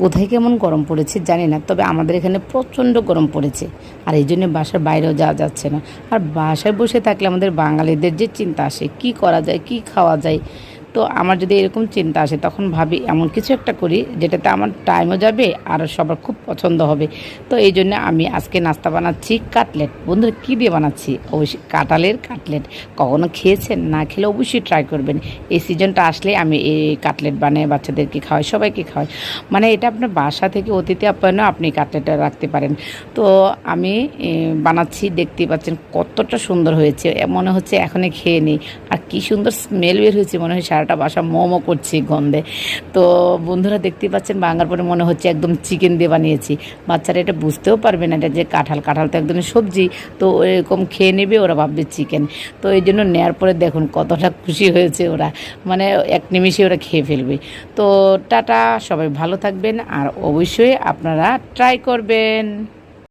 কোথায় কেমন গরম পড়েছে জানি না, তবে আমাদের এখানে প্রচণ্ড গরম পড়েছে। আর এই জন্য বাসার বাইরেও যাওয়া যাচ্ছে না। আর বাসায় বসে থাকলে আমাদের বাঙালিদের যে চিন্তা আসে, কি করা যায়, কি খাওয়া যায়। তো আমার যদি এরকম চিন্তা আসে, তখন ভাবি এমন কিছু একটা করি যেটাতে আমার টাইমও যাবে আর সবার খুব পছন্দ হবে। তো এই জন্য আমি আজকে নাস্তা বানাচ্ছি কাটলেট। বন্ধুরা, কী দিয়ে বানাচ্ছি? অবশ্যই কাঁঠালের কাটলেট। কখনো খেয়েছেন? না খেলে অবশ্যই ট্রাই করবেন। এই সিজনটা আসলে আমি এই কাটলেট বানিয়ে বাচ্চাদেরকে খাওয়াই, সবাইকে খাওয়াই। মানে এটা আপনার বাসা থেকে অতিথি আপ্যায়নও আপনি কাটলেটটা রাখতে পারেন। তো আমি বানাচ্ছি, দেখতেই পাচ্ছেন কতটা সুন্দর হয়েছে। মনে হচ্ছে এখনই খেয়ে নিই। আর কি সুন্দর স্মেল বের হয়েছে, মনে হয় সারাটা বাসা মোমো করছি গন্ধে। তো বন্ধুরা, দেখতেই পাচ্ছেন ভাঙার পরে মনে হচ্ছে একদম চিকেন দিয়ে বানিয়েছি। বাচ্চারা এটা বুঝতেও পারবে না এটা যে কাঁঠাল। কাঁঠাল তো একদম সবজি, তো এরকম খেয়ে নেবে, ওরা ভাববে চিকেন। তো এই জন্য নেওয়ার পরে দেখুন কতটা খুশি হয়েছে ওরা, মানে এক নিমিষে ওরা খেয়ে ফেলবে। তো টাটা, সবাই ভালো থাকবেন আর অবশ্যই আপনারা ট্রাই করবেন।